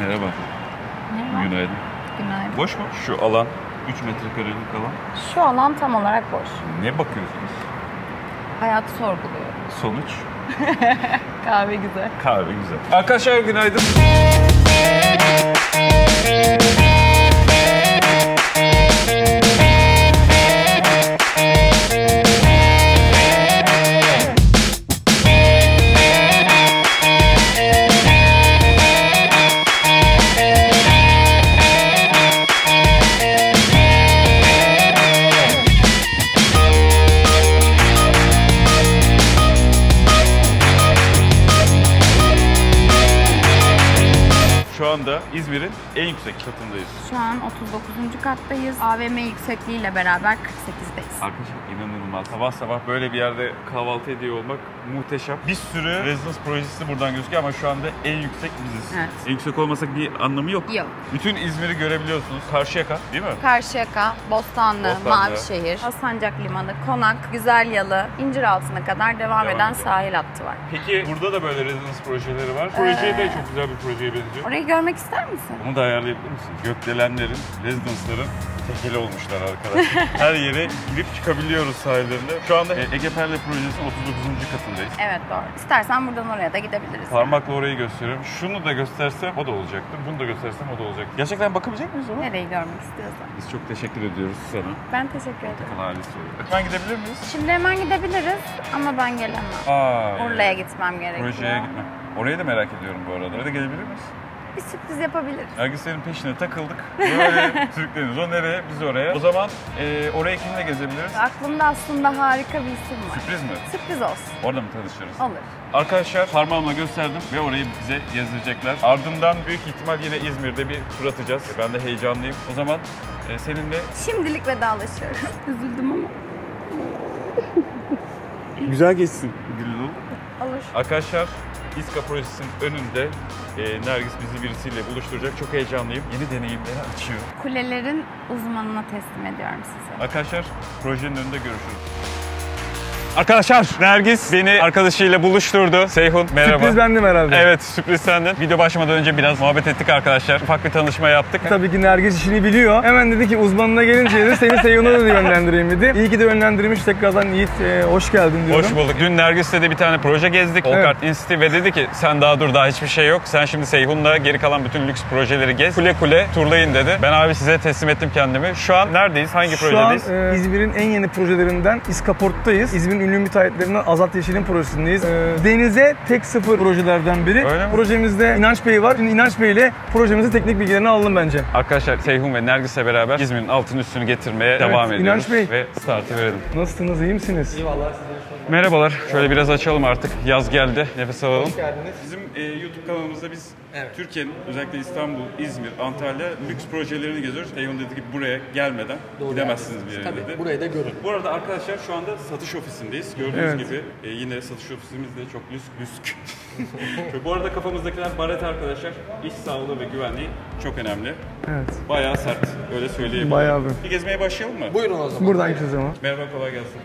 Merhaba. Merhaba. Günaydın. Günaydın. Boş mu şu alan? 3 metrekarelik alan. Şu alan tam olarak boş. Ne bakıyorsunuz? Hayatı sorguluyorum. Sonuç? Kahve güzel. Kahve güzel. Arkadaşlar günaydın. Şu anda İzmir'in en yüksek katındayız. Şu an 39. kattayız. AVM yüksekliğiyle beraber 48'deyiz. Arkadaşlar inanılmaz. Sabah sabah böyle bir yerde kahvaltı ediyor olmak muhteşem. Bir sürü rezidans projesi buradan gözüküyor ama şu anda en yüksek biziz. Evet. En yüksek olmasak bir anlamı yok. Yok. Bütün İzmir'i görebiliyorsunuz. Karşıyaka değil mi? Karşıyaka, Bostanlı, Mavişehir, Alsancak Limanı, Konak, Güzelyalı, İnciraltı'na kadar devam eden sahil hattı var. Peki burada da böyle rezidans projeleri var. Proje de çok güzel bir projeye benziyor. Orayı görmek ister misin? Onu da ayarlayabilir misin? Gökdelenlerin, rezidansların tekeli olmuşlar arkadaşlar. Her yere girip çıkabiliyoruz sahillerinde. Şu anda Ege Perle projesinin 39. katındayız. Evet doğru. İstersen buradan oraya da gidebiliriz. Parmakla orayı gösteriyorum. Şunu da göstersem o da olacaktır. Bunu da göstersem o da olacak. Gerçekten bakabilecek miyiz ona? Nereyi görmek istiyorsan. Biz çok teşekkür ediyoruz sana. Ben teşekkür ederim. Kanal ailesi olarak. Hemen gidebilir miyiz? Şimdi hemen gidebiliriz ama ben gelemem. Urla'ya gitmem gerekiyor. Projeye gitme. Orayı da merak ediyorum bu arada. Oraya da gelebilir miyiz? Bir sürpriz yapabiliriz. Nergislerin peşine takıldık. Böyle sürükleniyoruz. O nereye? Biz oraya. O zaman oraya kimle gezebiliriz? Aklımda aslında harika bir isim var. Sürpriz mi? Sürpriz olsun. Orada mı tanışırız? Olur. Arkadaşlar parmağımla gösterdim ve orayı bize gezdirecekler. Ardından büyük ihtimal yine İzmir'de bir tur atacağız. Ben de heyecanlıyım. O zaman seninle... Şimdilik vedalaşıyoruz. Üzüldüm ama. Güzel geçsin. Güllü. Olur. Arkadaşlar İSKA projesinin önünde Nergis bizi birisiyle buluşturacak. Çok heyecanlıyım. Yeni deneyimleri açıyor. Kulelerin uzmanına teslim ediyorum size. Arkadaşlar projenin önünde görüşürüz. Arkadaşlar Nergis beni arkadaşıyla buluşturdu. Seyhun merhaba. Sürpriz bendim herhalde. Evet sürpriz sendin. Video başlamadan önce biraz muhabbet ettik arkadaşlar. Ufak bir tanışma yaptık. Tabii ki Nergis işini biliyor. Hemen dedi ki uzmanına gelince dedi seni Seyhun'a da yönlendireyim dedi. İyi ki de yönlendirmiş. Tekrardan Yiğit hoş geldin diyorum. Hoş bulduk. Dün Nergis'le de bir tane proje gezdik. Olkart Institute ve dedi ki sen daha dur daha hiçbir şey yok. Sen şimdi Seyhun'la geri kalan bütün lüks projeleri gez. Kule kule turlayın dedi. Ben abi size teslim ettim kendimi. Şu an neredeyiz? Hangi projedeyiz? Şu an İzmir'in en yeni projelerinden İSKA Port'tayız. İzmir'in ünlü müteahhitlerinden Azat Yeşil'in projesindeyiz. Denize tek sıfır projelerden biri. Öyle mi? Projemizde İnanç Bey var. Şimdi İnanç Bey ile projemizin teknik bilgilerini alalım bence. Arkadaşlar Seyhun ve Nergis'le beraber İzmir'in altını üstünü getirmeye devam ediyoruz. İnanç Bey. Ve startı verelim. Nasılsınız? İyi misiniz? Merhabalar. Şöyle biraz açalım artık. Yaz geldi. Nefes alalım. Hoş geldiniz. Bizim YouTube kanalımızda biz Türkiye'nin özellikle İstanbul, İzmir, Antalya lüks projelerini geziyoruz. Seyhun dedi ki buraya gelmeden gidemezsiniz bir yere dedi. Tabii burayı da görün. Bu arada arkadaşlar şu anda satış ofisindeyiz. Gördüğünüz gibi yine satış ofisimiz de çok lüsk. Bu arada kafamızdakiler baret arkadaşlar. İş sağlığı ve güvenliği çok önemli. Evet. Bayağı sert. Öyle söyleyebilirim. Bayağı Bir gezmeye başlayalım mı? Buyurun o zaman. Buradan gideceğiz ama. Merhaba, kolay gelsin.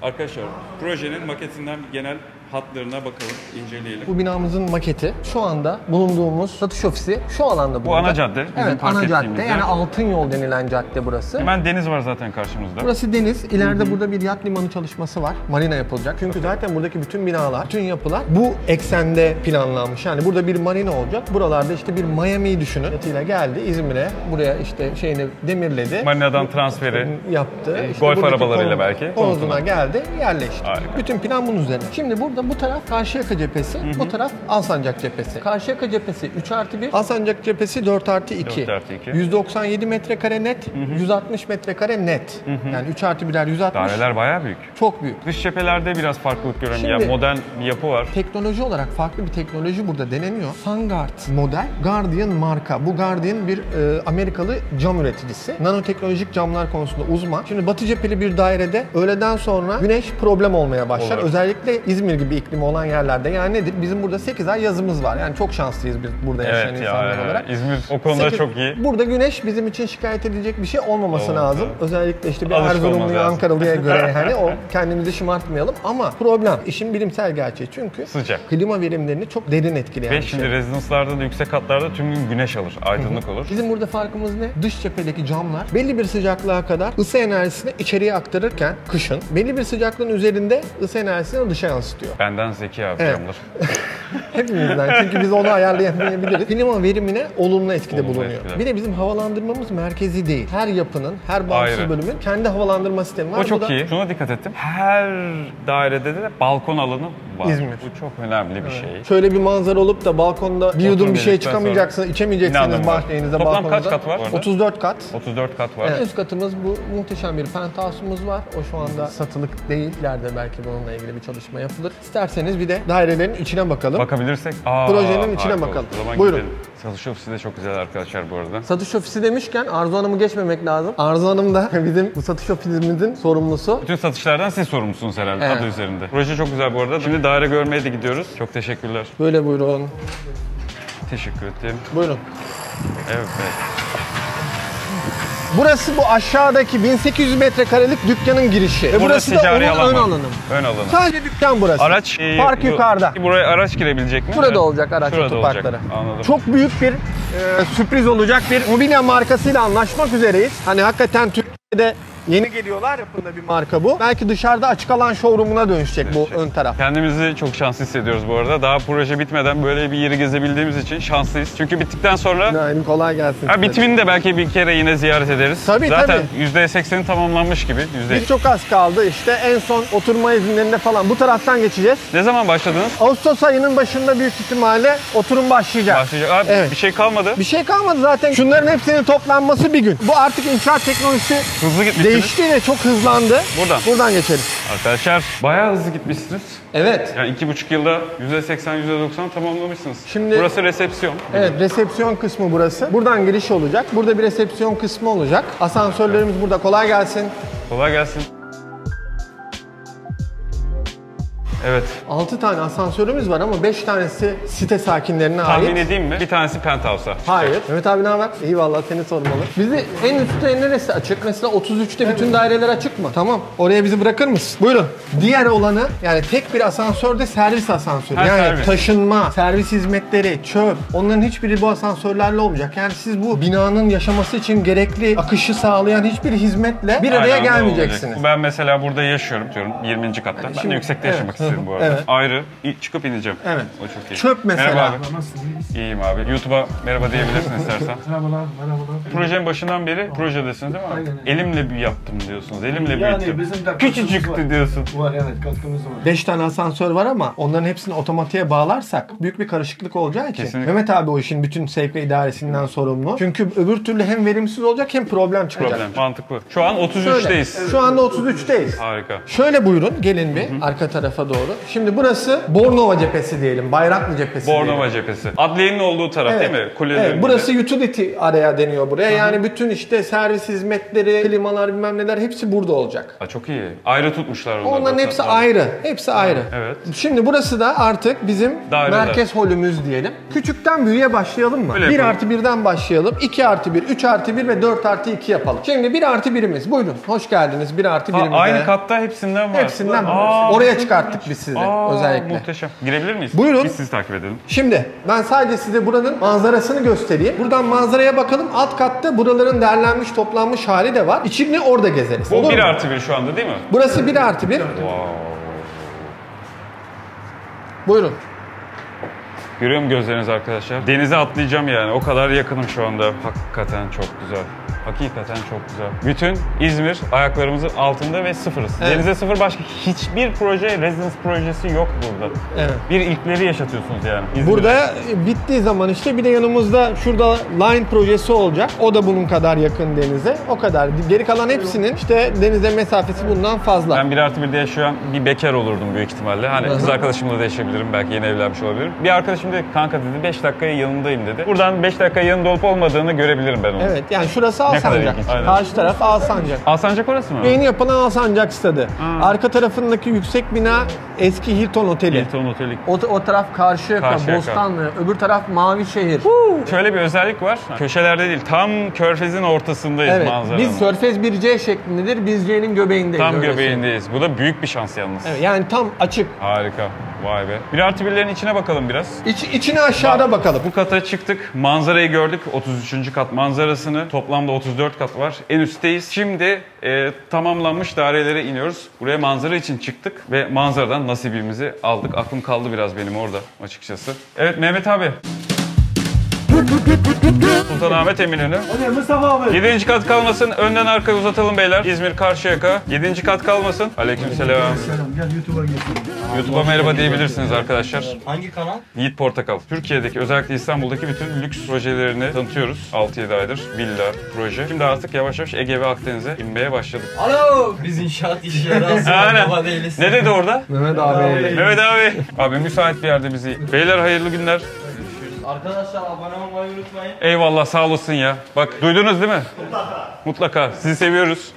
Arkadaşlar, projenin maketinden genel hatlarına bakalım, inceleyelim. Bu binamızın maketi. Şu anda bulunduğumuz satış ofisi şu alanda Bu ana cadde. Bizim Evet, park ana cadde. ettiğimiz yer. Yani Altın Yol denilen cadde burası. Hemen deniz var zaten karşımızda. Burası deniz. İleride burada bir yat limanı çalışması var. Marina yapılacak. Çünkü zaten buradaki bütün binalar, bütün yapılar bu eksende planlanmış. Yani burada bir marina olacak. Buralarda işte bir Miami'yi düşünün. Yatıyla geldi İzmir'e. Buraya işte şeyini demirledi. Marina'dan transferi yaptı. golf buradaki arabalarıyla belki. Konutuna geldi, yerleşti. Harika. Bütün plan bunun üzerine. Şimdi burada bu taraf Karşıyaka cephesi, bu taraf Alsancak cephesi. Karşıyaka cephesi 3+1, Alsancak cephesi 4+2. 4+2. 197 metrekare net, 160 metrekare net. Yani 3+1'ler 160. Daireler bayağı büyük. Çok büyük. Dış cephelerde biraz farklılık görüyorum. Şimdi- Yani modern bir yapı var. Teknoloji olarak farklı bir teknoloji burada deneniyor. Sungard model, Guardian marka. Bu Guardian bir Amerikalı cam üreticisi. Nanoteknolojik camlar konusunda uzman. Şimdi batı cepheli bir dairede öğleden sonra güneş problem olmaya başlar. Olur. Özellikle İzmir gibi bir iklimi olan yerlerde yani nedir? Bizim burada 8 ay yazımız var. Yani çok şanslıyız biz burada yaşayan Evet insanlar ya, olarak. İzmir o konuda çok iyi. Burada güneş bizim için şikayet edilecek bir şey olmaması Olmaz, lazım. evet. Özellikle işte bir Alışık olmamız Erzurumlu'ya, lazım. Ankaralı'ya göre hani o kendimizi şımartmayalım ama problem işin bilimsel gerçeği çünkü Sıcak. klima verimlerini çok derin etkileyen Ve bir şimdi şey. rezidanslarda da yüksek katlarda tüm gün güneş alır, aydınlık olur. Bizim burada farkımız ne? Dış cephedeki camlar belli bir sıcaklığa kadar ısı enerjisini içeriye aktarırken kışın belli bir sıcaklığın üzerinde ısı enerjisini dışa yansıtıyor. Benden zeki abi Evet. camlar. Hepimizden çünkü biz onu ayarlayamayabiliriz. Klima verimine olumlu etkide Olumlu bulunuyor. etkiler. Bir de bizim havalandırmamız merkezi değil. Her yapının, her bağımsız Ayrı. bölümün kendi havalandırma sistemi var. O Bu çok da iyi. Şuna dikkat ettim. Her dairede de balkon alanı var. İzmir. Bu çok önemli bir şey. Şöyle bir manzara olup da balkonda bir yudum bir şey dedikten çıkamayacaksınız, sonra içemeyeceksiniz inanın var. bahçenizde, Toplam balkonunuzda. kaç kat var orada? 34 kat. 34 kat var. Evet. Üst katımız bu muhteşem bir penthouse'umuz var. O şu anda satılık değil. İleride belki bununla ilgili bir çalışma yapılır. İsterseniz bir de dairelerin içine bakalım. Bakabilirsek. Projenin içine harika bakalım. olur. O zaman Buyurun. gidelim. Satış ofisi de çok güzel arkadaşlar bu arada. Satış ofisi demişken Arzu Hanım'ı geçmemek lazım. Arzu Hanım da bizim bu satış ofisimizin sorumlusu. Bütün satışlardan siz sorumlusunuz herhalde Evet. adı üzerinde. Proje çok güzel bu arada. Şimdi daire görmeye de gidiyoruz. Çok teşekkürler. Böyle buyurun. Teşekkür ettim. Buyurun. Evet. Burası bu aşağıdaki 1800 metrekarelik dükkanın girişi. Ve burası da onun ticari alan ön var. alanı. Ön alanı. Sadece dükkan burası. Araç Park yukarıda. Buraya araç girebilecek mi? Burada olacak araç Şurada otoparkları. olacak. Anladım. Çok büyük bir sürpriz olacak bir mobilya markasıyla anlaşmak üzereyiz. Hani hakikaten Türkiye'de yeni geliyorlar yapımda bir marka bu. Belki dışarıda açık alan showroom'una dönüşecek bu ön taraf. Kendimizi çok şanslı hissediyoruz bu arada. Daha proje bitmeden böyle bir yeri gezebildiğimiz için şanslıyız. Çünkü bittikten sonra Yani kolay gelsin. ha, size. bitimini de belki bir kere yine ziyaret ederiz. Tabii, Zaten tabii. %80'i tamamlanmış gibi. Biz çok az kaldı işte en son oturma izinlerinde falan bu taraftan geçeceğiz. Ne zaman başladınız? Ağustos ayının başında büyük ihtimalle oturum başlayacak. Başlayacak. Abi, Evet. bir şey kalmadı. Bir şey kalmadı zaten. Şunların hepsinin toplanması bir gün. Bu artık inşaat teknolojisi Hızlı gitmişsiniz. değişti ve çok hızlandı. Buradan geçelim. Arkadaşlar bayağı hızlı gitmişsiniz. Evet. Yani 2,5 yılda %80, %90 tamamlamışsınız. Şimdi- Burası resepsiyon. Evet, resepsiyon kısmı burası. Buradan giriş olacak. Burada bir resepsiyon kısmı olacak. Asansörlerimiz burada. Kolay gelsin. Kolay gelsin. Evet. 6 tane asansörümüz var ama 5 tanesi site sakinlerine Tahmin ait. edeyim mi? Bir tanesi penthouse'a. Hayır. Mehmet abi ne haber? İyi vallahi seni sormalı. Bizi en üstte neresi açık? Mesela 33'te bütün daireler açık mı? Tamam. Oraya bizi bırakır mısın? Buyurun. Diğer olanı yani tek bir asansörde servis asansörü. Ha, Yani servis. taşınma, servis hizmetleri, çöp. Onların hiçbiri bu asansörlerle olmayacak. Yani siz bu binanın yaşaması için gerekli akışı sağlayan hiçbir hizmetle bir araya Aynı anda gelmeyeceksiniz. olmayacak. Ben mesela burada yaşıyorum diyorum 20. katta. Ben şimdi- de yüksekte evet. yaşamak istedim bu arada. Evet. Ayrı çıkıp ineceğim. Evet. O çok iyi. Çöp mesela. Merhaba abi. İyiyim abi. YouTube'a merhaba diyebilirsin istersen. Merhabalar. Projenin başından beri projedesiniz değil mi? Aynen. Elimle bir yaptım diyorsunuz. Elimle Yani büyüttüm. bizim de katkımız Küçücüktü var. diyorsun. Var evet katkımız var. 5 tane asansör var ama onların hepsini otomatiğe bağlarsak büyük bir karışıklık olacağı için Kesinlikle. Mehmet abi o işin bütün sevk ve idaresinden sorumlu. Çünkü öbür türlü hem verimsiz olacak hem problem çıkacak. Problem. Mantıklı. Şu an Şöyle, 33'teyiz. Şu anda 33'teyiz. Harika. Şöyle buyurun gelin bir arka tarafa doğru. Şimdi burası Bornova cephesi diyelim. Bayraklı cephesi diyelim. Bornova cephesi. Adliyenin olduğu taraf Evet. değil mi? Kulelerin. Evet, burası utility area deniyor buraya. Yani bütün işte servis hizmetleri, klimalar bilmem neler hepsi burada olacak. Ha, çok iyi. Ayrı tutmuşlar onları. Onların da. hepsi Tamam. ayrı. Hepsi ayrı. Evet. Şimdi burası da artık bizim Daireler. merkez holümüz diyelim. Küçükten büyüğe başlayalım mı? Öyle 1 yapalım. artı 1'den başlayalım. 2 artı 1, 3 artı 1 ve 4 artı 2 yapalım. Şimdi 1 artı 1'imiz. Buyurun. Hoş geldiniz 1 artı 1'imize. Aynı katta hepsinden var. Hepsinden Aa, oraya çıkarttık biz sizi özellikle. Muhteşem. Girebilir miyiz? Buyurun. Biz sizi takip edelim. Şimdi ben sadece size buranın manzarasını göstereyim. Buradan manzaraya bakalım. Alt katta buraların derlenmiş, toplanmış hali de var. İçini orada gezeriz. Bu Olur 1 mu? artı 1 şu anda değil mi? Burası 1 artı 1. Wow. Buyurun. Görüyor mu gözleriniz arkadaşlar? Denize atlayacağım yani. O kadar yakınım şu anda. Hakikaten çok güzel. Hakikaten çok güzel. Bütün İzmir ayaklarımızın altında ve sıfırız. Evet. Denize sıfır, başka hiçbir proje, residence projesi yok burada. Evet. Bir ilkleri yaşatıyorsunuz yani. İzmir'de. Burada bittiği zaman işte bir de yanımızda şurada Line projesi olacak. O da bunun kadar yakın denize. O kadar. Geri kalan hepsinin işte denize mesafesi bundan fazla. Ben 1 artı 1'de yaşayan bir bekar olurdum büyük ihtimalle. Hani kız arkadaşımla da yaşayabilirim. Belki yeni evlenmiş olabilirim. Bir arkadaşım dedi kanka dedi 5 dakikaya yanındayım dedi. Buradan 5 dakika yanında olup olmadığını görebilirim ben onu. Evet yani şurası Alsancak. ilginç. Aynen. Karşı taraf Alsancak. Alsancak orası mı? Yeni yapılan Alsancak stadı. Arka tarafındaki yüksek bina eski Hilton Oteli. Hilton Oteli. O taraf Karşıyaka, Karşıyaka. Bostanlı, öbür taraf Mavişehir. Şöyle bir özellik var. Köşelerde değil, tam körfezin ortasındayız Evet, manzaranın. biz Körfez 1C şeklindedir, biz C'nin göbeğindeyiz. Tam öyle göbeğindeyiz. Bu da büyük bir şans yalnız. Evet, yani tam açık. Harika. Vay be. 1+1'lerin içine bakalım biraz. İçine aşağıda bakalım. Bu kata çıktık. Manzarayı gördük. 33. kat manzarasını. Toplamda 34 kat var. En üstteyiz. Şimdi tamamlanmış dairelere iniyoruz. Buraya manzara için çıktık ve manzaradan nasibimizi aldık. Aklım kaldı biraz benim orada açıkçası. Evet Mehmet abi. Sultanahmet Eminönü. Mustafa abi. 7. kat kalmasın. Önden arkaya uzatalım beyler. İzmir Karşıyaka. 7. kat kalmasın. Aleykümselam. Gel YouTube'a geçelim. YouTube'a merhaba diyebilirsiniz arkadaşlar. Hangi kanal? Yiğit Portakal. Türkiye'deki, özellikle İstanbul'daki bütün lüks projelerini tanıtıyoruz. 6-7 aydır villa, proje. Şimdi artık yavaş yavaş Ege ve Akdeniz'e inmeye başladık. Alo! Biz inşaat işleri aslında Aynen. baba değiliz. Ne dedi orada? Mehmet abi. Mehmet abi. Abi müsait bir yerde bizi. Beyler hayırlı günler. Arkadaşlar abone olmayı unutmayın. Eyvallah sağ olasın ya. Bak duydunuz değil mi? Mutlaka. Sizi seviyoruz.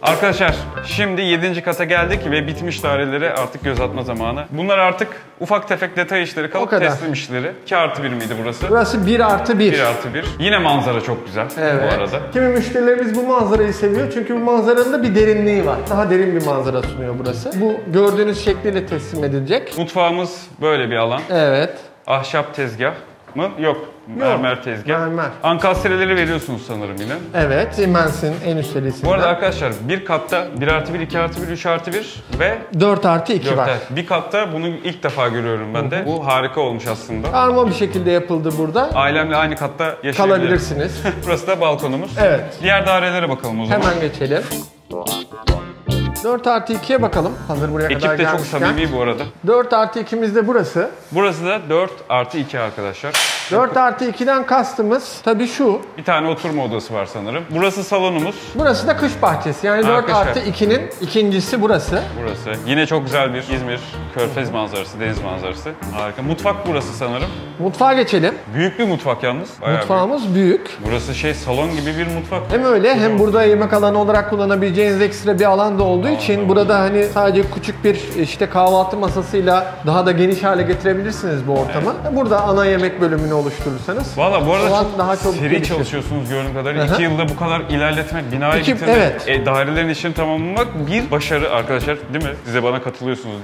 Arkadaşlar şimdi 7. kata geldik ve bitmiş dairelere artık göz atma zamanı. Bunlar artık ufak tefek detay işleri, O kalıp kadar. teslim işleri. 2+1 miydi burası? Burası 1+1. 1+1. Yine manzara çok güzel Evet. bu arada. Kimi müşterilerimiz bu manzarayı seviyor çünkü bu manzaranın da bir derinliği var. Daha derin bir manzara sunuyor burası. Bu gördüğünüz şekliyle teslim edilecek. Mutfağımız böyle bir alan. Evet. Ahşap tezgah mı? Yok. Mermer tezgah. Mermer. Ankastreleri veriyorsunuz sanırım yine. Evet. Siemens'in en üst serisinden. Bu arada arkadaşlar bir katta 1+1, 2+1, 3+1 ve 4+2 4 var. Bir katta bunu ilk defa görüyorum ben de. Bu harika olmuş aslında. Karma bir şekilde yapıldı burada. Ailemle aynı katta yaşayabilirim. Kalabilirsiniz. Burası da balkonumuz. Evet. Diğer dairelere bakalım o zaman. Hemen geçelim. 4+2'ye bakalım. Hazır buraya kadar Ekip de çok gelmişken. samimi bu arada. 4+2'miz de burası. Burası da 4+2 arkadaşlar. 4+2'den kastımız tabii şu. Bir tane oturma odası var sanırım. Burası salonumuz. Burası da kış bahçesi. Yani Arkadaşlar. 4+2'nin ikincisi burası. Burası. Yine çok güzel bir İzmir Körfez manzarası, deniz manzarası. Harika. Mutfak burası sanırım. Mutfağa geçelim. Büyük bir mutfak yalnız. Bayağı büyük. Mutfağımız büyük. Burası salon gibi bir mutfak. Hem öyle hem burada yemek alanı olarak kullanabileceğiniz ekstra bir alan da olduğu için burada hani sadece küçük bir işte kahvaltı masasıyla daha da geniş hale getirebilirsiniz bu ortamı. Burada ana yemek bölümünü oluşturursanız. Valla bu arada Alan çok daha çok seri gelişir. çalışıyorsunuz gördüğüm kadarıyla. Hı hı. 2 yılda bu kadar ilerletmek, binayı İki- bitirmek, evet. Dairelerin işini tamamlamak bir başarı arkadaşlar değil mi? Size bana katılıyorsunuz.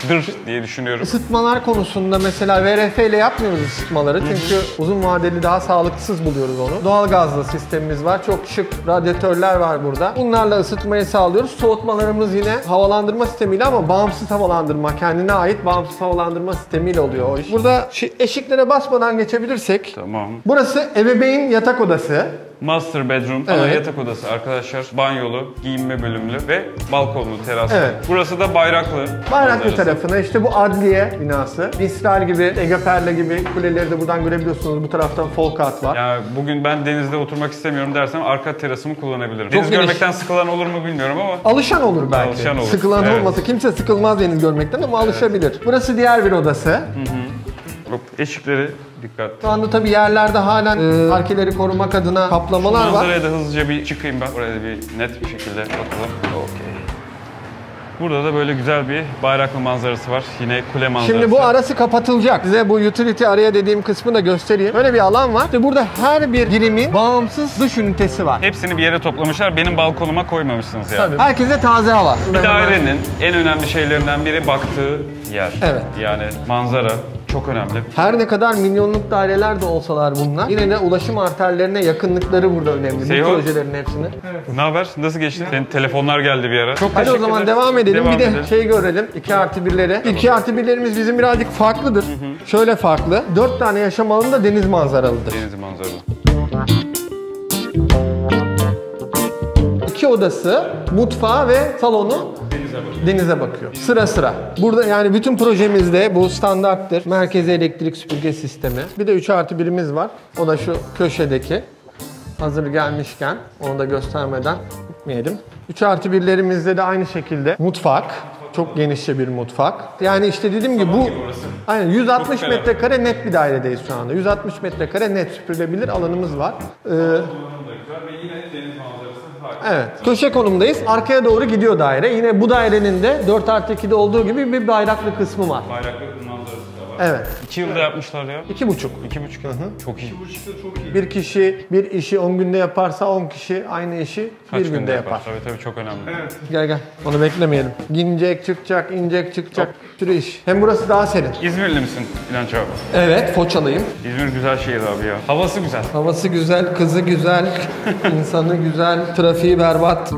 Diye düşünüyorum. Isıtmalar konusunda mesela VRF ile yapmıyoruz ısıtmaları çünkü uzun vadeli daha sağlıksız buluyoruz onu. Doğalgazlı sistemimiz var. Çok şık radyatörler var burada. Bunlarla ısıtmayı sağlıyoruz. Soğutmalarımız yine havalandırma sistemiyle ama bağımsız havalandırma. Kendine ait bağımsız havalandırma sistemiyle oluyor o iş. Burada eşiklere basmadan geçebilirsek. Tamam. Burası ebeveyn yatak odası. Master bedroom, ana Evet. yatak odası arkadaşlar. Banyolu, giyinme bölümlü ve balkonlu, teraslı. Evet. Burası da Bayraklı. Bayraklı manzarası. tarafına işte bu adliye binası. Mistral gibi, Egeperle gibi kuleleri de buradan görebiliyorsunuz. Bu taraftan Folkat var. Yani bugün ben denizde oturmak istemiyorum dersem arka terasımı kullanabilirim. Deniz geniş. görmekten sıkılan olur mu bilmiyorum ama Alışan olur belki. Alışan olur. Sıkılan Evet. olmasa kimse sıkılmaz deniz görmekten ama alışabilir. Burası diğer bir odası. Hop, eşikleri dikkat. Şu anda tabii yerlerde halen parkeleri korumak adına kaplamalar var. Manzaraya da hızlıca bir çıkayım ben. Oraya da bir net bir şekilde bakalım. Okey. Burada da böyle güzel bir Bayraklı manzarası var. Yine kule manzarası. Şimdi bu arası kapatılacak. Size bu utility araya dediğim kısmı da göstereyim. Böyle bir alan var. İşte burada her bir birimin bağımsız dış ünitesi var. Hepsini bir yere toplamışlar. Benim balkonuma koymamışsınız yani. Tabii. Herkese taze hava. Bir dairenin en önemli şeylerinden biri baktığı yer. Evet. Yani manzara çok önemli. Her ne kadar milyonluk daireler de olsalar bunlar, yine de ulaşım arterlerine yakınlıkları burada önemli. Seyho. Bu projelerin hepsini. Ne haber? Nasıl geçti? Senin telefonlar geldi bir ara. Çok Hadi o teşekkür zaman ederim. devam edelim. Bir de edelim. şey görelim. 2+1'leri. 2+1'lerimiz bizim birazcık farklıdır. Şöyle farklı. 4 tane yaşam alanı da deniz manzaralıdır. Deniz manzaralı. 2 odası, mutfağı ve salonu denize bakıyor. Sıra sıra. Burada yani bütün projemizde bu standarttır. Merkezi elektrik süpürge sistemi. Bir de 3+1'imiz var. O da şu köşedeki. Hazır gelmişken onu da göstermeden gitmeyelim. 3+1'lerimizde de aynı şekilde mutfak. Çok genişçe bir mutfak. Yani işte dediğim gibi bu aynen 160 metrekare net bir dairedeyiz şu anda. 160 metrekare net süpürülebilir alanımız var. Evet. Köşe konumdayız. Arkaya doğru gidiyor daire. Yine bu dairenin de 4+2'de olduğu gibi bir bayraklı kısmı var. Bayraklı manzarası da var. Evet. 2 yılda yapmışlar ya. 2,5. 2,5 Çok iyi. Bir kişi bir işi 10 günde yaparsa 10 kişi aynı işi Kaç bir günde yapar. Tabii çok önemli. Evet. Gel. Onu beklemeyelim. İnecek çıkacak, inecek çıkacak. Bir sürü iş. Hem burası daha serin. İzmirli misin İnanç abi? Evet, Foçalıyım. İzmir güzel şehir abi ya. Havası güzel. Havası güzel, kızı güzel, insanı güzel, trafiği berbat.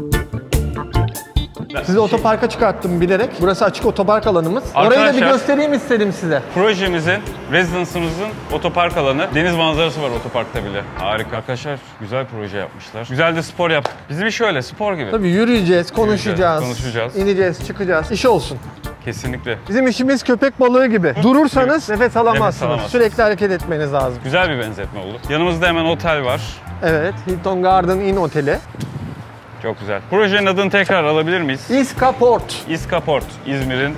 Sizi otoparka çıkarttım bilerek. Burası açık otopark alanımız. Orayı da bir Arkadaşlar, göstereyim istedim size. Projemizin, residence'ımızın otopark alanı. Deniz manzarası var otoparkta bile. Harika. Arkadaşlar güzel proje yapmışlar. Güzel de spor yaptık. Bizim iş şöyle, spor gibi. Tabii yürüyeceğiz, konuşacağız, konuşacağız. İneceğiz, çıkacağız. İş olsun. Kesinlikle. Bizim işimiz köpek balığı gibi. Durursanız nefes alamazsınız. alamazsınız. Sürekli hareket etmeniz lazım. Güzel bir benzetme oldu. Yanımızda hemen otel var. Evet, Hilton Garden Inn Oteli. Çok güzel. Projenin adını tekrar alabilir miyiz? İskaport. İskaport, İzmir'in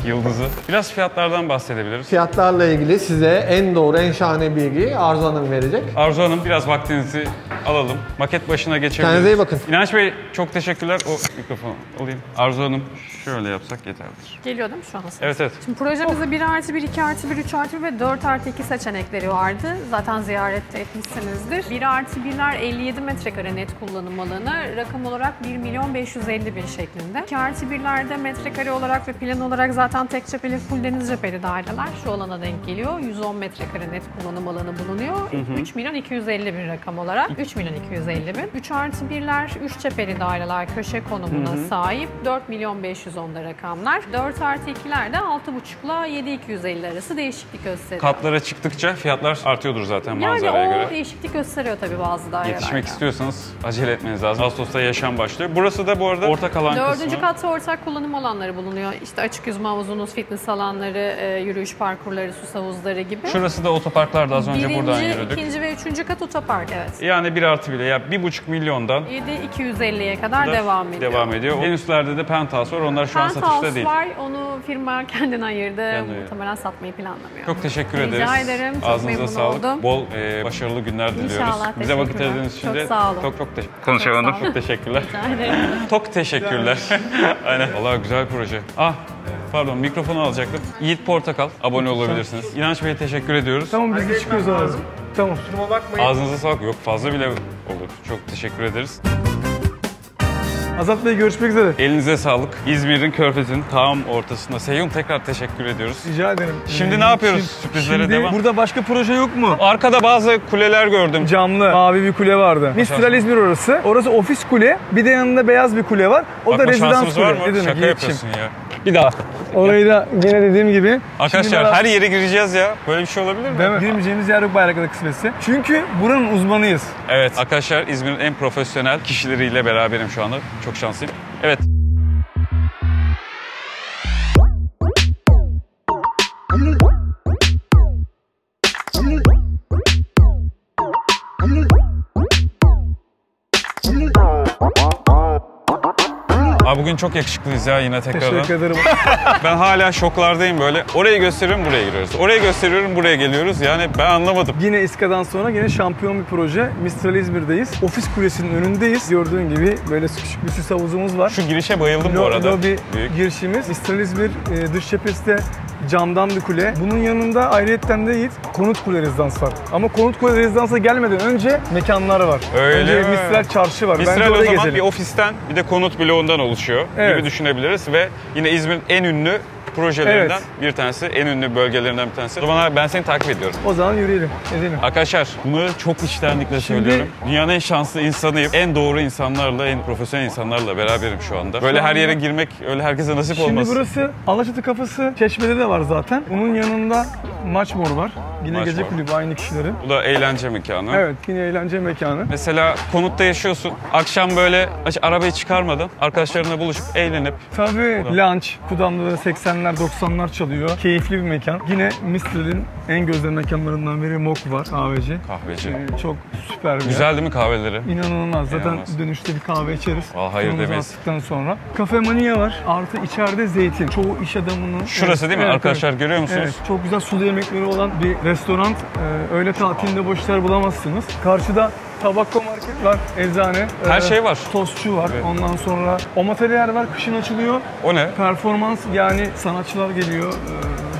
yıldızı. Biraz fiyatlardan bahsedebiliriz. Fiyatlarla ilgili size en doğru, en şahane bilgiyi Arzu Hanım verecek. Arzu Hanım biraz vaktinizi alalım. Maket başına geçebiliriz. Kendinize iyi bakın. İnanç Bey çok teşekkürler. O mikrofonu alayım. Arzu Hanım şöyle yapsak yeterlidir. Geliyor değil mi şu an? Evet. Şimdi projemizde 1+1, 2+1, 3+1 ve 4+2 seçenekleri vardı. Zaten ziyaret etmişsinizdir. 1+1'ler 57 metrekare net kullanım alanı. Rakam olarak 1.550.000 şeklinde. 2+1'lerde metrekare olarak ve plan olarak zaten tek cepheli, full deniz cepheli daireler şu alana denk geliyor. 110 metrekare net kullanım alanı bulunuyor. 3.250.000 rakam olarak. 3.250.000. 3+1'ler 3 cepheli daireler köşe konumuna sahip. 4.510.000'da rakamlar. 4+2'ler de 6.5 ile 7.250 arası değişiklik gösteriyor. Katlara çıktıkça fiyatlar artıyordur zaten manzaraya Yani o göre. değişiklik gösteriyor tabii bazı dairelerde. Yetişmek istiyorsanız acele etmeniz lazım. Ağustos'ta yaşam başlıyor. Burası da bu arada ortak alan kısmı. 4. katta ortak kullanım alanları bulunuyor. İşte açık yüzme havuzunuz, fitness alanları, yürüyüş parkurları, süs havuzları gibi. Şurası da otoparklarda az önce buradan yürüdük. İkinci ve 3. kat otopark, evet. Yani 1+1 ya 1,5 milyondan 7.250'ye kadar devam ediyor. En üstlerde de penthouse var. Onlar şu an satışta değil. var. Onu firma kendine ayırdı. ayırdı. Muhtemelen satmayı planlamıyor. Çok teşekkür Rica ederiz. ederim. Çok Ağzınıza memnun sağlık. oldum. Bol başarılı günler diliyoruz. İnşallah. Bize vakit Teşekkürler. ayırdığınız için Çok de sağ olun. çok teşekkür. Konuşamadım. Çok teşekkürler. Rica ederim. Çok teşekkürler. Aynen. Vallahi güzel proje. Pardon mikrofonu alacaktım. Yiğit Portakal. Abone olabilirsiniz. İnanç Bey'e teşekkür ediyoruz. Tamam biz de çıkıyoruz abi. Tamam. Ağzınıza sağlık. Yok fazla bile olur. Çok teşekkür ederiz. Azat Bey görüşmek üzere. Elinize sağlık. İzmir'in Körfezi'nin tam ortasında. Seyhun tekrar teşekkür ediyoruz. Rica ederim. Şimdi ne yapıyoruz? Sürprizlere Şimdi devam. burada başka proje yok mu? Arkada bazı kuleler gördüm. Camlı, mavi bir kule vardı. Mistral İzmir orası. Orası ofis kule. Bir de yanında beyaz bir kule var. O da Bakma rezidans şansımız var kule. mı? Ne demek? Şaka İletişim. yapıyorsun ya. Bir daha. Orayı da yine dediğim gibi. Arkadaşlar her yere gireceğiz ya. Böyle bir şey olabilir mi? Değil mi? Girmeyeceğimiz yer yok Bayraklı'da kısmetse. Çünkü buranın uzmanıyız. Evet. Arkadaşlar İzmir'in en profesyonel kişileriyle beraberim şu anda. Çok şanslıyım. Evet. Abi bugün çok yakışıklıyız ya yine tekrardan. Teşekkür ederim. Ben hala şoklardayım böyle. Orayı gösteriyorum buraya giriyoruz. Orayı gösteriyorum buraya geliyoruz. Yani ben anlamadım. Yine İSKA'dan sonra yine şampiyon bir proje. Mistral İzmir'deyiz. Ofis kulesinin önündeyiz. Gördüğün gibi böyle küçük bir süs havuzumuz var. Şu girişe bayıldım bu arada. Lobi Büyük. girişimiz. Mistral İzmir dış cephesi de camdan bir kule. Bunun yanında ayrıyetten de Yiğit konut kule rezidans var. Ama konut kule rezidansa gelmeden önce mekanlar var. Öyle önce mi? Mistral çarşı var. Mistral Bence o oraya zaman gezelim. bir ofisten bir de konut bloğundan oluşuyor Evet. gibi düşünebiliriz ve yine İzmir'in en ünlü projelerinden Evet. bir tanesi, en ünlü bölgelerinden bir tanesi. O zaman ben seni takip ediyorum. O zaman yürüyelim. Edelim. Arkadaşlar bunu çok içtenlikle söylüyorum. Dünyanın en şanslı insanıyım. En doğru insanlarla, en profesyonel insanlarla beraberim şu anda. Böyle her yere girmek öyle herkese nasip Şimdi olmaz. burası Alaçatı kafası Çeşme'de de var zaten. Onun yanında Maçmor var. Yine Maç gece var. kulübü aynı kişilerin. Bu da eğlence mekanı. Evet, yine eğlence mekanı. Mesela konutta yaşıyorsun. Akşam böyle arabayı çıkarmadan arkadaşlarına buluşup eğlenip. Tabii lunch, Kudam'da da 80'ler 90'lar çalıyor. Keyifli bir mekan. Yine Mistral'in en gözde mekanlarından biri Mok var, kahveci. Kahveci. Çok süper bir yer. Güzel değil mi kahveleri? İnanılmaz. Zaten İnanılmaz. dönüşte bir kahve içeriz. Hayır Sunumumuzu demeyiz. attıktan sonra. Kafe Mania var. Artı içeride zeytin. Çoğu iş adamının... Şurası değil mi? Arkadaşlar görüyor musunuz? Evet. Çok güzel sulu yemekleri olan bir restoran. Öğle tatilinde boş yer bulamazsınız. Karşıda tabakko market var, eczane. Her şey var. Tostçu var. Evet. Ondan sonra omateliyer var. Kışın açılıyor. O ne? Performans yani sanatçılar geliyor.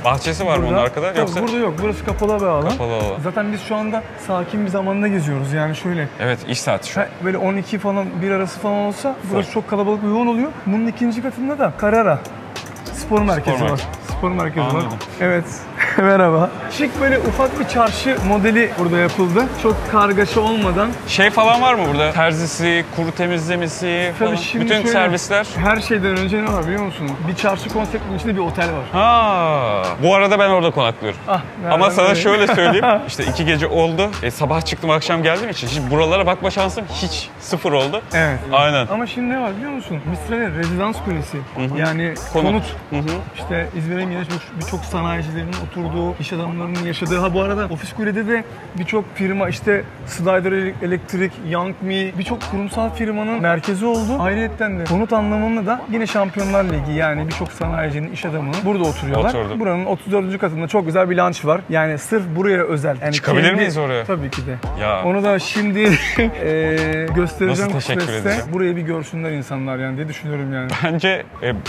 Bahçesi var mı onun arkada? Tabii Yoksa burada yok. Burası kapalı bir alan. kapalı alan. Zaten biz şu anda sakin bir zamanda geziyoruz. Yani şöyle Evet, iş saati şu. böyle 12 falan 1 arası falan olsa burası çok kalabalık ve yoğun oluyor. Bunun ikinci katında da Carrera spor merkezi var. merkezi. Spor merkezi var. Anladım. Evet. Merhaba. Şık böyle ufak bir çarşı modeli burada yapıldı. Çok kargaşa olmadan. Şey falan var mı burada? Terzisi, kuru temizlemesi falan. Şimdi Bütün şöyle, servisler. Her şeyden önce ne var biliyor musun? Bir çarşı konseptinin içinde bir otel var. Ha. Bu arada ben orada konaklıyorum. Ah, Ama nereden sana bileyim? şöyle söyleyeyim. İşte 2 gece oldu. Sabah çıktım akşam geldiğim için. Şimdi buralara bakma şansım hiç sıfır oldu. Evet. Aynen. Ama şimdi ne var biliyor musun? Mistral'in rezidans kulesi. Yani konut. İşte İzmir'in yine birçok sanayicilerin oturduğu, iş adamlarının yaşadığı. Ha bu arada Ofis Kule'de de birçok firma işte Slider Electric, Young Me birçok kurumsal firmanın merkezi oldu. Ayrıyeten de konut anlamında da yine Şampiyonlar Ligi yani birçok sanayicinin, iş adamının burada oturuyorlar. Oturdu. Buranın 34. katında çok güzel bir lounge var. Yani sırf buraya özel. Yani Çıkabilir miyiz oraya? Tabii ki de. Ya. Onu da şimdi göstereceğim Nasıl teşekkür kısmetse. edeceğim? Burayı bir görsünler insanlar yani diye düşünüyorum yani. Bence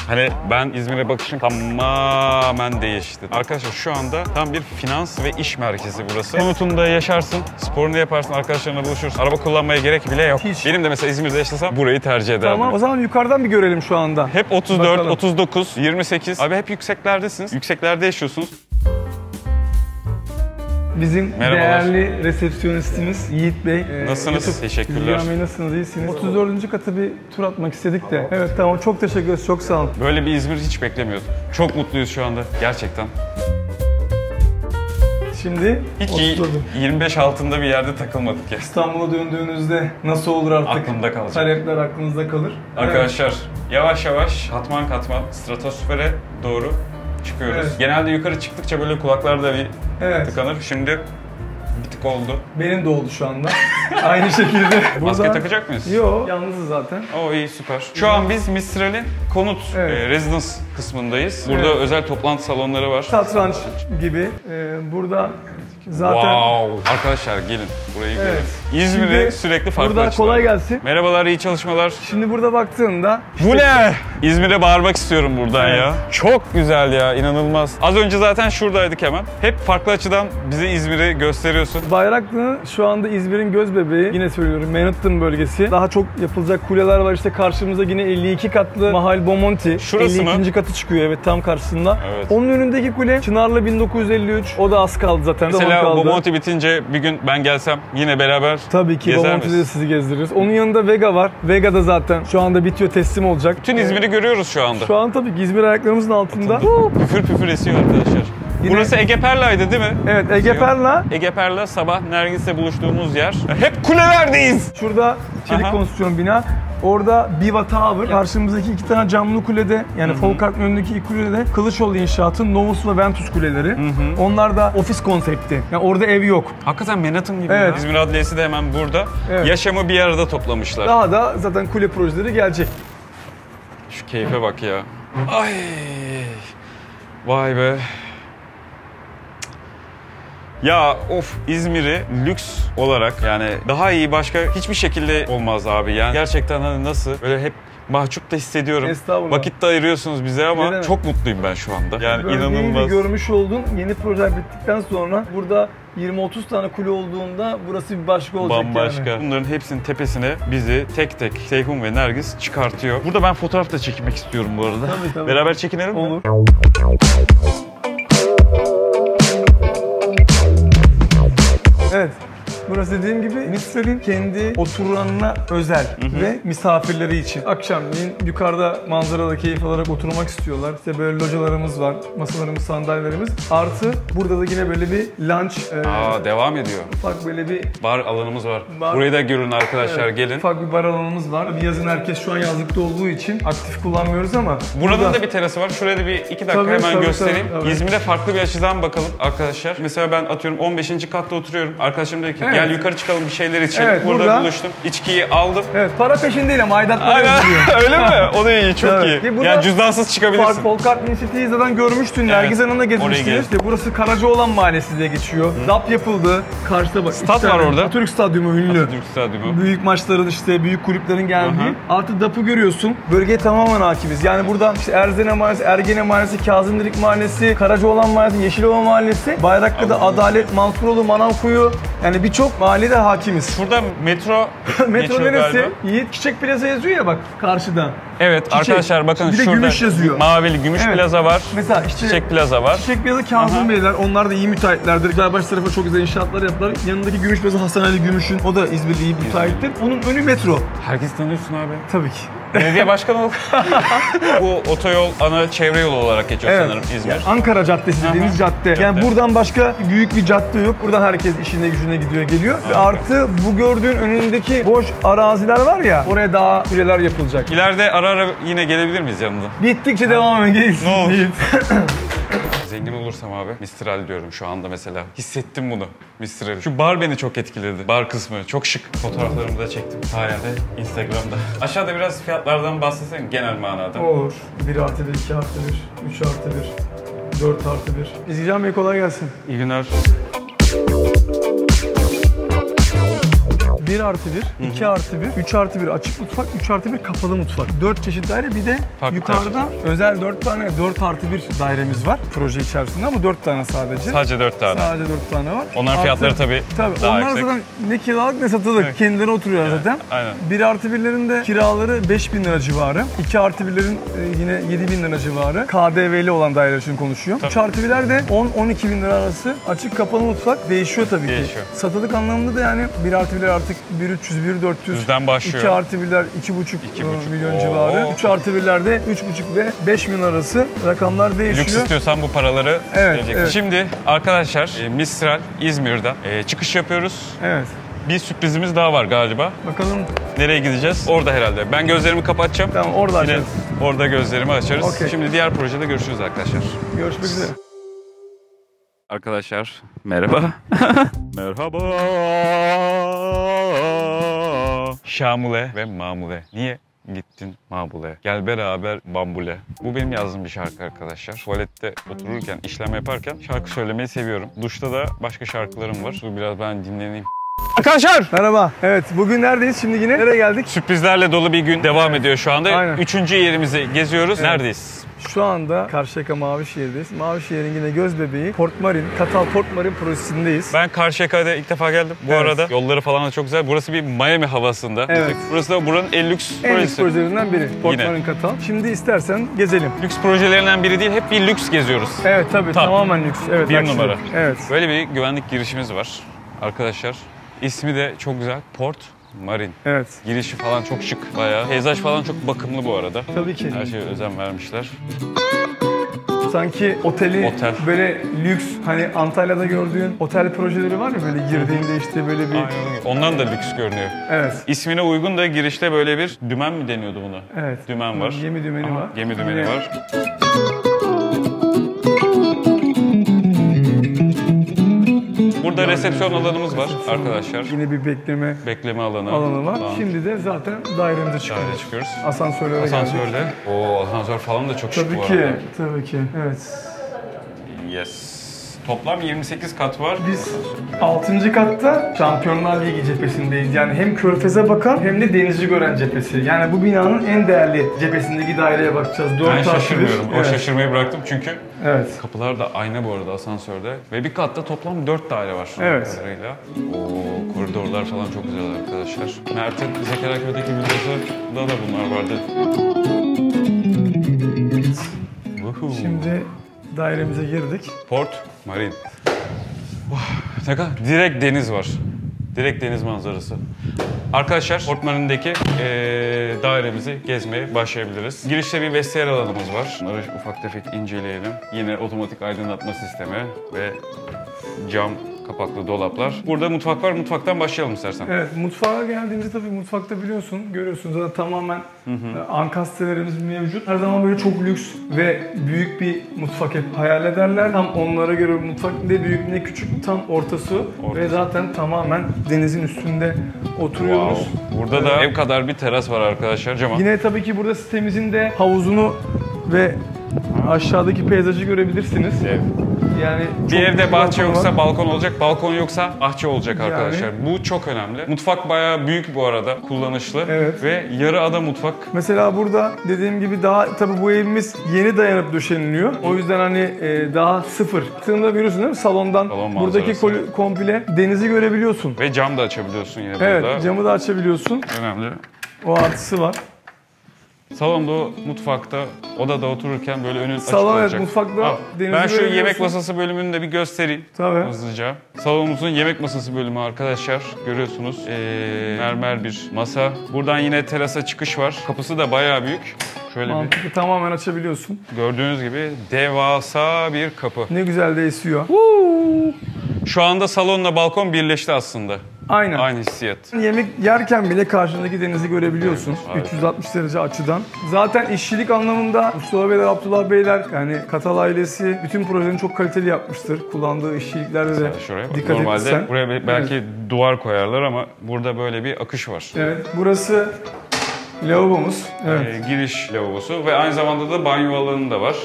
hani ben İzmir'e bakışım tamamen değişti. Arkadaşlar şu anda tam bir finans ve iş merkezi burası. Konutunda yaşarsın, sporunu yaparsın, arkadaşlarına buluşursun. Araba kullanmaya gerek bile yok. Hiç. Benim de mesela İzmir'de yaşasam burayı tercih ederdim. Tamam o zaman yukarıdan bir görelim şu anda. Hep 34, Bakalım. 39, 28. Abi hep yükseklerdesiniz. Yükseklerde yaşıyorsunuz. Bizim Merhabalar. değerli resepsiyonistimiz Yiğit Bey. Nasılsınız? YouTube Teşekkürler. Hülya Bey nasılsınız? İyisiniz. 34. katı bir tur atmak istedik de. Evet tamam çok teşekkür ederiz. Çok sağ olun. Böyle bir İzmir hiç beklemiyordum. Çok mutluyuz şu anda. Gerçekten. Şimdi Hiç 34. 25 altında bir yerde takılmadık ya. İstanbul'a döndüğünüzde nasıl olur artık? Aklımda kalacak. Talepler aklınızda kalır. Arkadaşlar yavaş yavaş katman katman stratosfere doğru çıkıyoruz. Evet. Genelde yukarı çıktıkça böyle kulaklarda bir Evet. tıkanır. Şimdi bir tık oldu. Benim de oldu şu anda. Aynı şekilde. Maske takacak mıyız? Yok. Yalnızız zaten. O iyi süper. Şu an biz Mistral'in konut Evet. residence kısmındayız. Burada Evet. özel toplantı salonları var. Satranç gibi. Burada zaten... Wow. Arkadaşlar gelin burayı Evet. görün. İzmir'i Şimdi sürekli farklı burada açıdan. kolay gelsin. Merhabalar, iyi çalışmalar. Şimdi burada baktığında Bu ne? İzmir'e bağırmak istiyorum buradan Evet. ya. Çok güzel ya, inanılmaz. Az önce zaten şuradaydık hemen. Hep farklı açıdan bize İzmir'i gösteriyorsun. Bayraklı şu anda İzmir'in göz bebeği. Yine söylüyorum Manhattan bölgesi. Daha çok yapılacak kuleler var. İşte karşımızda yine 52 katlı Mahal Bomonti. Şurası 52. mı? katı çıkıyor evet tam karşısında. Evet. Onun önündeki kule Çınarlı 1953. O da az kaldı zaten. Zaman Mesela kaldı. Bomonti bitince bir gün ben gelsem yine beraber Tabii ki gezer Bomonti'de de miyiz? sizi gezdiririz. Onun yanında Vega var. Vega da zaten şu anda bitiyor, teslim olacak. Bütün İzmir'i görüyoruz şu anda. Şu an tabii ki İzmir ayaklarımızın altında. Püfür püfür esiyor arkadaşlar. Yine- Burası Ege Perla'ydı değil mi? Evet Ege Perla. Ege Perla sabah Nergis'le buluştuğumuz yer. Hep kulelerdeyiz. Şurada çelik Aha. konstrüksiyon bina. Orada Biva Tower. Karşımızdaki iki tane camlı kulede yani Folkart'ın önündeki iki kulede Kılıçoğlu İnşaat'ın Novus ve Ventus kuleleri. Onlar da ofis konsepti. Yani orada ev yok. Hakikaten Manhattan gibi Evet. ya. İzmir Adliyesi de hemen burada. Evet. Yaşamı bir arada toplamışlar. Daha da zaten kule projeleri gelecek. Şu keyfe bak ya. Ay. Vay be. Ya of, İzmir'i lüks olarak yani daha iyi başka hiçbir şekilde olmaz abi. Yani gerçekten hani nasıl böyle hep mahcup da hissediyorum. Estağfurullah. Vakit de ayırıyorsunuz bize ama Ne demek? çok mutluyum ben şu anda. Yani Bölgeyi de inanılmaz. görmüş oldun. Yeni projeler bittikten sonra burada 20-30 tane kule olduğunda burası bir başka olacak Bambaşka. yani. Bunların hepsinin tepesine bizi tek tek Seyhun ve Nergis çıkartıyor. Burada ben fotoğraf da çekmek istiyorum bu arada. Tabii. Beraber çekinelim mi? Olur. Evet. Burası dediğim gibi Mistral'in kendi oturanına özel ve misafirleri için. Akşamleyin yukarıda manzarada keyif alarak oturmak istiyorlar. İşte böyle localarımız var, masalarımız, sandalyelerimiz. Artı burada da yine böyle bir lunch, devam ediyor. ufak böyle bir Bar alanımız var. Bar. Burayı da görün arkadaşlar, evet, gelin. ufak bir bar alanımız var. Bir yazın herkes şu an yazlıkta olduğu için aktif kullanmıyoruz ama Buranın da bir terası var. Şuraya da bir 2 dakika Tabii, hemen tabii, göstereyim. tabii. İzmir'e farklı bir açıdan bakalım arkadaşlar. Mesela ben atıyorum 15. katta oturuyorum. Arkadaşım dedi ki Evet. gel yukarı çıkalım bir şeyler içelim. Evet, burada burada- buluştum. İçkiyi aldım. evet, para peşin değil ama aidatları Aynen. yazılıyor. Öyle mi? O da iyi, çok Evet. iyi. Burada Yani cüzdansız çıkabilirsin. Folkart City'yi zaten görmüştün. Nergiz Hanım'la orayı gezmiştiniz. gezdim. İşte burası Karacaoğlan Mahallesi diye geçiyor. DAP yapıldı. Karşıda bak. Stat iki var tane orada. Atatürk Stadyumu ünlü. Türk Stadyumu. Büyük maçların işte büyük kulüplerin geldiği. Aha. Artı DAP'ı görüyorsun. Bölgeye tamamen hakimiz. Yani burada işte Erzene Mahallesi, Ergene Mahallesi, Kazımdirik Mahallesi, Karacaoğlan Mahallesi, Yeşilova Mahallesi, Bayraklı'da Adalet, Mansuroğlu, Manavkuyu. Yani birçok mahallede hakimiz. Burada metro Metro geçiyor neresi? galiba. Yiğit Çiçek Plaza yazıyor ya bak karşıda. Evet arkadaşlar bakın Bir de şurada Gümüş yazıyor. Mavili Gümüş Evet. Plaza var. Mesela işte Çiçek Plaza var. Çiçek Plaza Kazım Beyler, onlar da iyi müteahhitlerdir. Güzelbaş tarafı çok güzel inşaatlar yaptılar. Yanındaki Gümüş Plaza Hasan Ali Gümüş'ün, o da İzmir'de iyi bir müteahhittir. Onun önü metro. Herkes tanıyorsun abi. Tabii ki. Belediye başkanı ol. Bu otoyol ana çevre yolu olarak geçiyor sanırım İzmir. Yani Ankara Caddesi dediğimiz cadde. Yani buradan başka büyük bir cadde yok. Buradan herkes işine gücüne gidiyor geliyor. Ve artı bu gördüğün önündeki boş araziler var ya, oraya daha kuleler yapılacak. İleride ara ara yine gelebilir miyiz yanında? Bittikçe devam edelim. Ne olur. Zengin olursam abi Mistral diyorum şu anda mesela. Hissettim bunu Mistral'i. Şu bar beni çok etkiledi. Bar kısmı çok şık. Fotoğraflarımı da çektim sayende Instagram'da. Aşağıda biraz fiyatlardan bahsetsen genel manada. Olur. 1 artı 1, 2 artı 1, 3 artı 1, 4 artı 1. İzleyeceğim Bey kolay gelsin. İyi günler. 1 artı 1, 2 artı 1, 3 artı 1 açık mutfak, 3 artı 1 kapalı mutfak. 4 çeşit daire, bir de Farklı yukarıda özel 4 artı 1 dairemiz var proje içerisinde ama 4 tane sadece. Sadece 4 tane. Sadece 4 tane var. Onların fiyatları tabii daha onlar yüksek. zaten ne kiralık ne satılık. Evet. Kendileri oturuyor zaten. aynen. 1 artı 1'lerin de kiraları 5.000 lira civarı. 2 artı 1'lerin yine 7.000 lira civarı. KDV'li olan daireler için konuşuyorum. Tabii. 3 artı 1'ler de 10-12 bin lira arası. Açık kapalı mutfak değişiyor tabii ki. Değişiyor. Satılık anlamında da yani 1 artı 1'ler artık 1.300, 1.400. Yüzden başlıyor. 2 artı 1'ler 2,5 milyon civarı. 3 artı 1'lerde 3,5 ve 5 milyon arası rakamlar değişiyor. Lüks istiyorsan bu paraları Evet, vereceksin. evet. Şimdi arkadaşlar Mistral İzmir'den çıkış yapıyoruz. Evet. Bir sürprizimiz daha var galiba. Bakalım. Nereye gideceğiz? Orada herhalde. Ben gözlerimi kapatacağım. Tamam, orada Yine açarız. orada gözlerimi açarız. Okey. Şimdi diğer projede görüşürüz arkadaşlar. Görüşmek üzere. Arkadaşlar merhaba. Merhaba. Şamule ve Mamule. Niye gittin Mamule? Gel beraber bambule. Bu benim yazdığım bir şarkı arkadaşlar. Tuvalette otururken, işlem yaparken şarkı söylemeyi seviyorum. Duşta da başka şarkılarım var. Dur biraz ben dinleneyim. Arkadaşlar! Merhaba. Evet, bugün neredeyiz şimdi yine? Nereye geldik? Sürprizlerle dolu bir gün devam ediyor şu anda. Aynen. 3. yerimizi geziyoruz. Neredeyiz? Şu anda Karşıyaka Mavişehir'deyiz. Mavişehir'in yine göz bebeği Port Marin, Katal Port Marin projesindeyiz. Ben Karşıyaka'da ilk defa geldim. Bu Evet. arada yolları falan da çok güzel. Burası bir Miami havasında. Evet. Burası da buranın en lüks En lüks projesi. projelerinden biri. Port Yine. Marin Katal. Şimdi istersen gezelim. Lüks projelerinden biri değil, hep bir lüks geziyoruz. Evet tabii Tam. tamamen lüks. Evet, Bir bak şimdi. numara. Evet. Böyle bir güvenlik girişimiz var arkadaşlar. İsmi de çok güzel. Port Marin. Evet. Girişi falan çok şık bayağı. Peyzaj falan çok bakımlı bu arada. Tabii ki. Her şeye özen vermişler. Sanki oteli Otel. böyle lüks, hani Antalya'da gördüğün otel projeleri var ya, böyle girdiğinde işte böyle bir... Aynen öyle. Ondan da lüks görünüyor. Evet. İsmine uygun da girişte böyle bir dümen mi deniyordu buna? Evet. Dümen var. Gemi dümeni Aha, var. Gemi dümeni Yine- var. Burada resepsiyon alanımız var arkadaşlar. Yine bir bekleme Bekleme alanı. alanı var. Tamam. Şimdi de zaten dairemize çıkıyoruz. Daireye çıkıyoruz. Asansörlere geldik. Asansörle. Oo, asansör falan da çok şık Tabii bu ki, arada. tabii ki. Evet. Yes. Toplam 28 kat var. Biz 6. katta Şampiyonlar Ligi cephesindeyiz. Yani hem körfeze bakan hem de denizi gören cephesi. Yani bu binanın en değerli cephesindeki daireye bakacağız. 4 Ben artı bir. şaşırmıyorum. O Evet. şaşırmayı bıraktım çünkü Evet. kapılar da ayna bu arada asansörde. Ve bir katta toplam 4 daire var. Evet. Kadarıyla. Oo, koridorlar falan çok güzel arkadaşlar. Mert'in Zekeriyaköy'deki villada da bunlar vardı. Woohoo. Şimdi dairemize girdik. Port Marin. Ne kadar? Direkt deniz var. Direkt deniz manzarası. Arkadaşlar Portman'ındaki dairemizi gezmeye başlayabiliriz. Girişte bir vestiyer alanımız var. Bunları ufak tefek inceleyelim. Yine otomatik aydınlatma sistemi ve cam kapaklı dolaplar. Burada mutfak var. Mutfaktan başlayalım istersen. Evet, mutfağa geldiğimizde tabii mutfakta görüyorsunuz zaten tamamen ankastelerimiz mevcut. Her zaman böyle çok lüks ve büyük bir mutfak hep hayal ederler. Tam onlara göre bir mutfak ne büyük ne küçük, tam ortası. Ve zaten tamamen denizin üstünde oturuyoruz. Wow. Burada da ev kadar bir teras var arkadaşlar. Cama. Yine tabii ki burada sitemizin de havuzunu ve aşağıdaki peyzajı görebilirsiniz. Evet. Yani Bir evde bahçe balkonu yoksa var. balkon olacak, balkon yoksa bahçe olacak arkadaşlar. Yani. Bu çok önemli. Mutfak bayağı büyük bu arada, kullanışlı. Evet. Ve yarı ada mutfak. Mesela burada dediğim gibi daha tabii bu evimiz yeni dayanıp döşeniliyor. O yüzden hani daha sıfır. Sınırda görüyorsun değil mi? Salondan Salon buradaki manzarası. komple denizi görebiliyorsun. Ve cam da açabiliyorsun yine Evet, burada. camı da açabiliyorsun. Önemli. O artısı var. Salonda, mutfakta, odada otururken böyle önün Salon, açık evet, olacak. mutfakta denizi ben şu görebiliyorsun. yemek masası bölümünü de bir göstereyim Tabii. hızlıca. Salonumuzun yemek masası bölümü arkadaşlar. Görüyorsunuz. Mermer bir masa. Buradan yine terasa çıkış var. Kapısı da bayağı büyük. Şöyle bir. Mantıklı, tamamen açabiliyorsun. Gördüğünüz gibi devasa bir kapı. Ne güzel de esiyor. Şu anda salonla balkon birleşti aslında. Aynen. Aynı hissiyat. Yemek yerken bile karşındaki denizi görebiliyorsun. Evet, 360 derece açıdan. Zaten işçilik anlamında Mustafa Beyler, Abdullah Beyler, yani Katal ailesi bütün projelerini çok kaliteli yapmıştır. Kullandığı işçiliklerde de Şuraya bak. dikkat Normalde etsen. buraya belki duvar koyarlar ama burada böyle bir akış var. Evet, burası lavabomuz. Evet. Giriş lavabosu ve aynı zamanda da banyo alanı da var.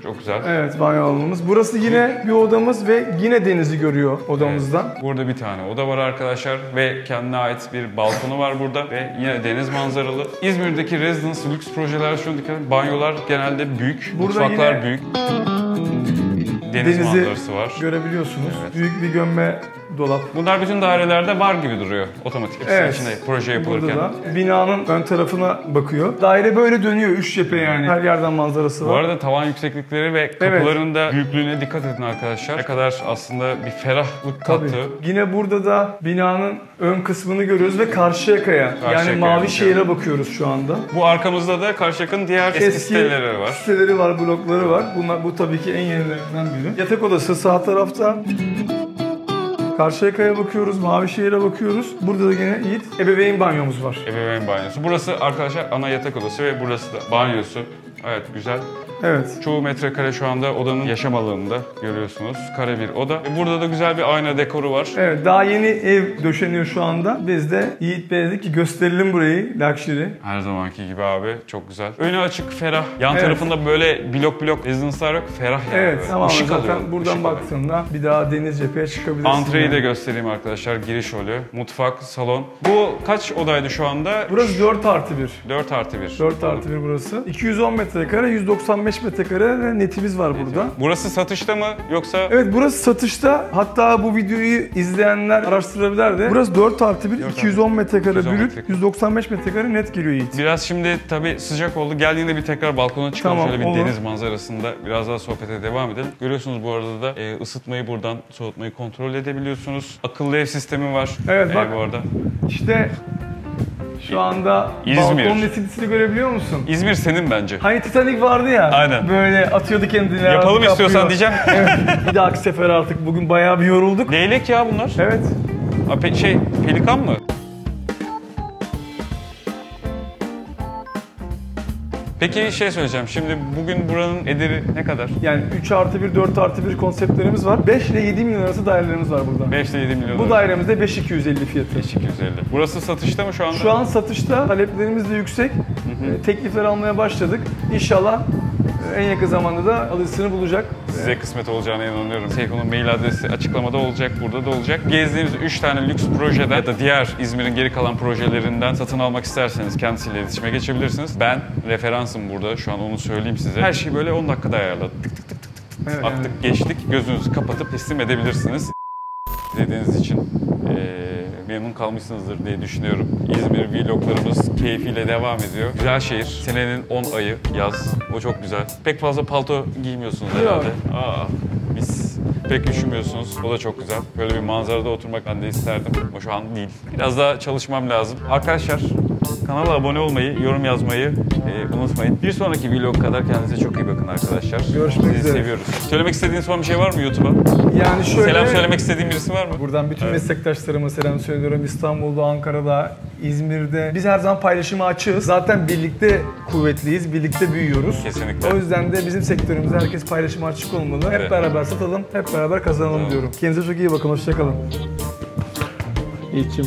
Çok güzel. Evet, banyo alanımız. Burası yine bir odamız ve yine denizi görüyor odamızdan. Burada bir tane oda var arkadaşlar ve kendine ait bir balkonu var burada ve yine deniz manzaralı. İzmir'deki residence lüks projeler şunu dikkat edin. Banyolar genelde büyük, Burada mutfaklar yine büyük. Deniz Denizi manzarası var. görebiliyorsunuz. Evet. Büyük bir gömme dolap. Bunlar bütün dairelerde var gibi duruyor otomatik. Evet. İçinde proje yapılırken. Burada da binanın ön tarafına bakıyor. Daire böyle dönüyor, üç cephe yani. Her yerden manzarası Bu var. arada tavan yükseklikleri ve kapıların da büyüklüğüne dikkat edin arkadaşlar. Ne kadar aslında bir ferahlık Tabii. kattı. Yine burada da binanın ön kısmını görüyoruz ve Karşıyaka'ya, yani Karşıyaka'ya mavi bakıyor. şehire bakıyoruz şu anda. Bu arkamızda da Karşıyaka'nın diğer eski siteleri var. siteleri var, blokları var. Bu tabii ki en yenilerinden biri. Yatak odası sağ tarafta. Karşıyaka'ya bakıyoruz, mavi şehire bakıyoruz. Burada da yine Yiğit ebeveyn banyomuz var. Ebeveyn banyosu. Burası arkadaşlar ana yatak odası ve burası da banyosu. Evet, güzel. Evet. Çoğu metrekare şu anda odanın yaşam alanında görüyorsunuz. Kare bir oda. Burada da güzel bir ayna dekoru var. Evet, daha yeni ev döşeniyor şu anda. Biz de Yiğit Bey'e dedik ki gösterelim burayı, luxury. Her zamanki gibi abi. Çok güzel. Önü açık, ferah. Yan Evet. tarafında böyle blok residence'lar yok. Ferah yani. Evet, böyle. tamam. Işık Zaten alıyor, buradan ışık alıyor. baktığında bir daha deniz cepheye çıkabilirsin. Antreyi yani. de göstereyim arkadaşlar. Giriş oluyor. Mutfak, salon. Bu kaç odaydı şu anda? Burası 4+1. 4+1. 4+1 burası. 210 metrekare, 195 metrekare ve netimiz var burada. Burası satışta mı yoksa? Evet, burası satışta. Hatta bu videoyu izleyenler araştırabilirler de. Burası 4+1, 210 metrekare 210 brüt, metrekare. 195 metrekare net geliyor Yiğit. Biraz şimdi tabii sıcak oldu. Geldiğinde bir tekrar balkona çıkalım. Tamam, Şöyle bir olur. deniz manzarasında biraz daha sohbete devam edelim. Görüyorsunuz bu arada da ısıtmayı buradan, soğutmayı kontrol edebiliyorsunuz. Akıllı ev sistemi var. Evet, bak. Bu arada. İşte şu anda İzmir. balkonun esintisini görebiliyor musun? İzmir senin bence. Hani Titanic vardı ya. Aynen. Böyle atıyordu kendini. Yapalım artık istiyorsan yapıyor. diyeceğim. Evet. Bir dahaki sefer artık bugün bayağı bir yorulduk. Leylek ya bunlar. Evet. Pelikan mı? Peki şey söyleyeceğim. Şimdi bugün buranın ederi ne kadar? Yani 3+1, 4+1 konseptlerimiz var. 5 ile 7 milyon arası dairelerimiz var burada. 5 ile 7 milyon. Bu dairemizde 5.250 fiyatı. 250. Burası satışta mı şu anda? Şu an satışta, taleplerimiz de yüksek. Teklifler almaya başladık. İnşallah en yakın zamanda da alıcısını bulacak. Size kısmet olacağına inanıyorum. Seyfun'un mail adresi açıklamada olacak, burada da olacak. Gezdiğimiz 3 tane lüks projeden ya da diğer İzmir'in geri kalan projelerinden satın almak isterseniz kendisiyle iletişime geçebilirsiniz. Ben referansım burada, şu an onu söyleyeyim size. Her şeyi böyle 10 dakikada ayarladık. Tık tık tık tık tık. Evet, Attık, geçtik. Gözünüzü kapatıp teslim edebilirsiniz. İzlediğiniz için memnun kalmışsınızdır diye düşünüyorum. İzmir vloglarımız keyfiyle devam ediyor. Güzel şehir. Senenin 10 ayı yaz. O çok güzel. Pek fazla palto giymiyorsunuz herhalde. Aa, mis. Pek üşümüyorsunuz. O da çok güzel. Böyle bir manzarada oturmak ben de isterdim. Ama şu an değil. Biraz daha çalışmam lazım. Arkadaşlar kanala abone olmayı, yorum yazmayı unutmayın. Bir sonraki vlog kadar kendinize çok iyi bakın arkadaşlar. Görüşmek Sizi üzere. seviyoruz. Söylemek istediğin son bir şey var mı YouTube'a? Yani şöyle... Selam söylemek istediğin birisi var mı? Buradan bütün meslektaşlarıma selam söylüyorum. İstanbul'da, Ankara'da, İzmir'de. Biz her zaman paylaşıma açığız. Zaten birlikte kuvvetliyiz, birlikte büyüyoruz. Kesinlikle. O yüzden de bizim sektörümüzde herkes paylaşıma açık olmalı. Hep Evet. beraber satalım, hep beraber kazanalım diyorum. Kendinize çok iyi bakın, hoşçakalın. İçim.